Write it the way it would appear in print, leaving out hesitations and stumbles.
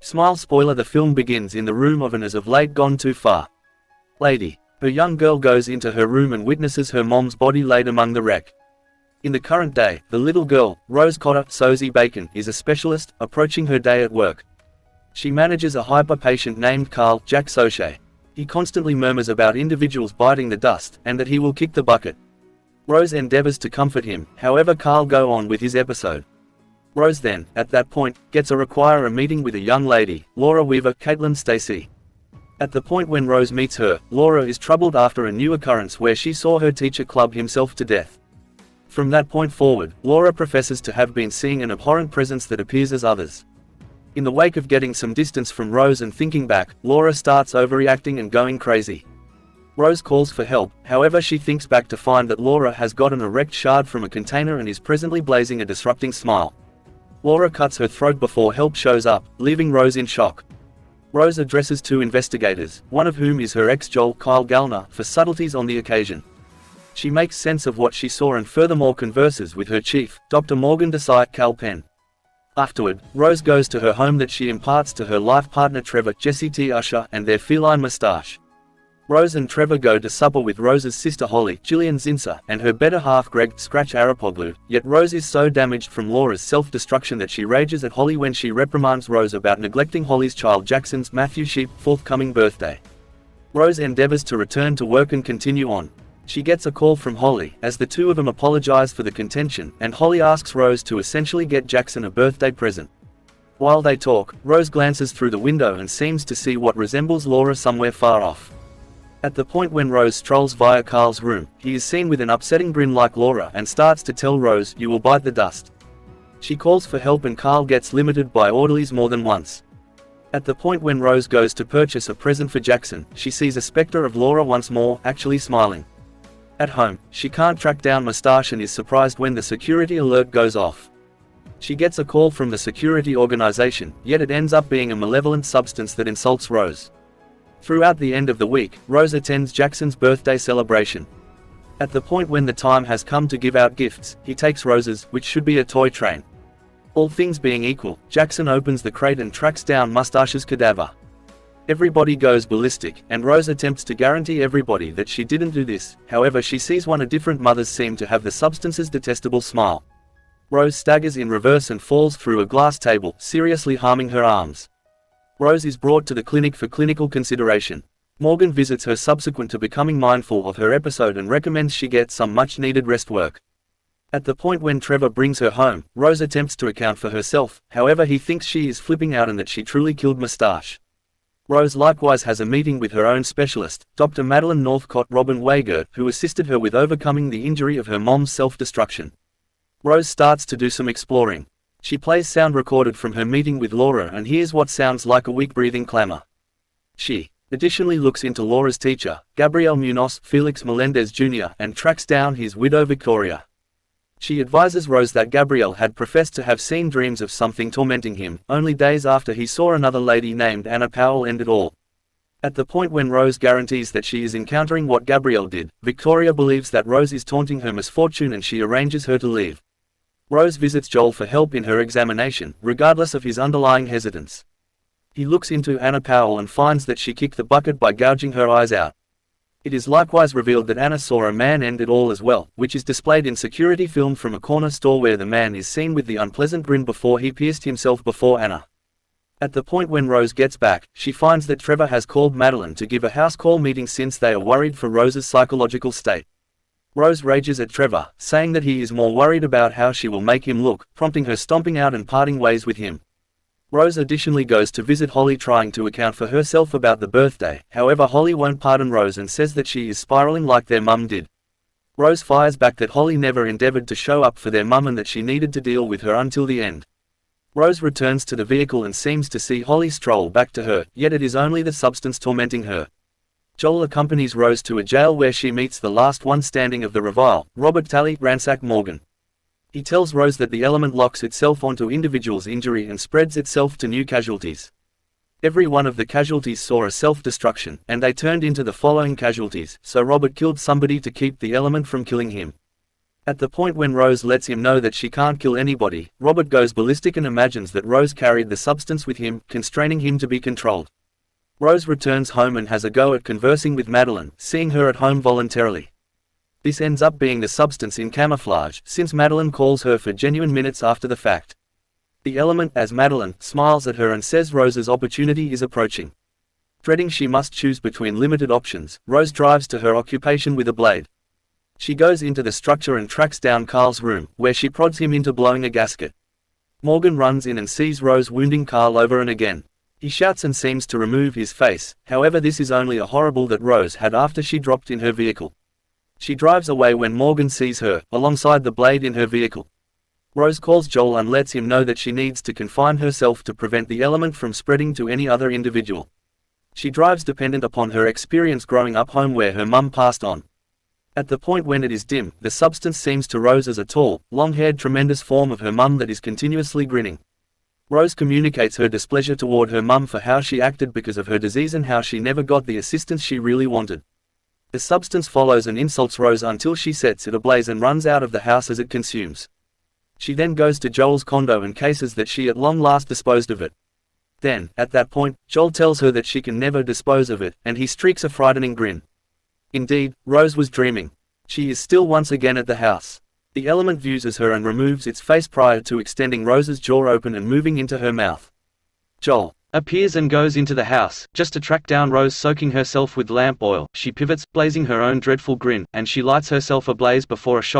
Smile spoiler: the film begins in the room of an as of late gone too far lady. Her young girl goes into her room and witnesses her mom's body laid among the wreck. In the current day, the little girl, Rose Cotter, Sosie Bacon, is a specialist, approaching her day at work. She manages a hyper patient named Carl Jack Sochet. He constantly murmurs about individuals biting the dust, and that he will kick the bucket. Rose endeavors to comfort him, however Carl go on with his episode. Rose then, at that point, gets a require a meeting with a young lady, Laura Weaver, Caitlin Stasey. At the point when Rose meets her, Laura is troubled after a new occurrence where she saw her teacher club himself to death. From that point forward, Laura professes to have been seeing an abhorrent presence that appears as others. In the wake of getting some distance from Rose and thinking back, Laura starts overreacting and going crazy. Rose calls for help, however she thinks back to find that Laura has gotten a wrecked shard from a container and is presently blazing a disrupting smile. Laura cuts her throat before help shows up, leaving Rose in shock. Rose addresses two investigators, one of whom is her ex-Joel, Kyle Gallner, for subtleties on the occasion. She makes sense of what she saw and furthermore converses with her chief, Dr. Morgan Desai, Cal Penn. Afterward, Rose goes to her home that she imparts to her life partner Trevor, Jesse T. Usher, and their feline mustache. Rose and Trevor go to supper with Rose's sister Holly, Gillian Zinser, and her better half Greg, Scratch Arapoglu, yet Rose is so damaged from Laura's self-destruction that she rages at Holly when she reprimands Rose about neglecting Holly's child Jackson's Matthew Sheep forthcoming birthday. Rose endeavors to return to work and continue on. She gets a call from Holly, as the two of them apologize for the contention, and Holly asks Rose to essentially get Jackson a birthday present. While they talk, Rose glances through the window and seems to see what resembles Laura somewhere far off. At the point when Rose strolls via Carl's room, he is seen with an upsetting grin like Laura and starts to tell Rose, "You will bite the dust." She calls for help and Carl gets limited by orderlies more than once. At the point when Rose goes to purchase a present for Jackson, she sees a specter of Laura once more, actually smiling. At home, she can't track down Mustache and is surprised when the security alert goes off. She gets a call from the security organization, yet it ends up being a malevolent substance that insults Rose. Throughout the end of the week, Rose attends Jackson's birthday celebration. At the point when the time has come to give out gifts, he takes Rose's, which should be a toy train. All things being equal, Jackson opens the crate and tracks down Mustache's cadaver. Everybody goes ballistic, and Rose attempts to guarantee everybody that she didn't do this, however she sees one of different mothers seem to have the substance's detestable smile. Rose staggers in reverse and falls through a glass table, seriously harming her arms. Rose is brought to the clinic for clinical consideration. Morgan visits her subsequent to becoming mindful of her episode and recommends she get some much-needed rest work. At the point when Trevor brings her home, Rose attempts to account for herself, however he thinks she is flipping out and that she truly killed Mustache. Rose likewise has a meeting with her own specialist, Dr. Madeline Northcott Robin Weigert, who assisted her with overcoming the injury of her mom's self-destruction. Rose starts to do some exploring. She plays sound recorded from her meeting with Laura and hears what sounds like a weak breathing clamor. She additionally looks into Laura's teacher, Gabriel Munoz, Felix Melendez Jr., and tracks down his widow Victoria. She advises Rose that Gabriel had professed to have seen dreams of something tormenting him, only days after he saw another lady named Anna Powell end it all. At the point when Rose guarantees that she is encountering what Gabriel did, Victoria believes that Rose is taunting her misfortune and she arranges her to leave. Rose visits Joel for help in her examination, regardless of his underlying hesitance. He looks into Anna Powell and finds that she kicked the bucket by gouging her eyes out. It is likewise revealed that Anna saw a man end it all as well, which is displayed in security film from a corner store where the man is seen with the unpleasant grin before he pierced himself before Anna. At the point when Rose gets back, she finds that Trevor has called Madeline to give a house call meeting since they are worried for Rose's psychological state. Rose rages at Trevor, saying that he is more worried about how she will make him look, prompting her stomping out and parting ways with him. Rose additionally goes to visit Holly trying to account for herself about the birthday, however Holly won't pardon Rose and says that she is spiraling like their mum did. Rose fires back that Holly never endeavored to show up for their mum and that she needed to deal with her until the end. Rose returns to the vehicle and seems to see Holly stroll back to her, yet it is only the substance tormenting her. Joel accompanies Rose to a jail where she meets the last one standing of the revile, Robert Talley, Ransack Morgan. He tells Rose that the element locks itself onto individuals' injury and spreads itself to new casualties. Every one of the casualties saw a self-destruction, and they turned into the following casualties, so Robert killed somebody to keep the element from killing him. At the point when Rose lets him know that she can't kill anybody, Robert goes ballistic and imagines that Rose carried the substance with him, constraining him to be controlled. Rose returns home and has a go at conversing with Madeline, seeing her at home voluntarily. This ends up being the substance in camouflage, since Madeline calls her for genuine minutes after the fact. The element, as Madeline smiles at her and says Rose's opportunity is approaching. Dreading she must choose between limited options, Rose drives to her occupation with a blade. She goes into the structure and tracks down Carl's room, where she prods him into blowing a gasket. Morgan runs in and sees Rose wounding Carl over and again. He shouts and seems to remove his face, however this is only a horrible that Rose had after she dropped in her vehicle. She drives away when Morgan sees her, alongside the blade in her vehicle. Rose calls Joel and lets him know that she needs to confine herself to prevent the element from spreading to any other individual. She drives dependent upon her experience growing up home where her mum passed on. At the point when it is dim, the substance seems to Rose as a tall, long-haired tremendous form of her mum that is continuously grinning. Rose communicates her displeasure toward her mum for how she acted because of her disease and how she never got the assistance she really wanted. The substance follows and insults Rose until she sets it ablaze and runs out of the house as it consumes. She then goes to Joel's condo and cases that she at long last disposed of it. Then, at that point, Joel tells her that she can never dispose of it, and he streaks a frightening grin. Indeed, Rose was dreaming. She is still once again at the house. The element views as her and removes its face prior to extending Rose's jaw open and moving into her mouth. Joel appears and goes into the house, just to track down Rose soaking herself with lamp oil. She pivots, blazing her own dreadful grin, and she lights herself ablaze before a shot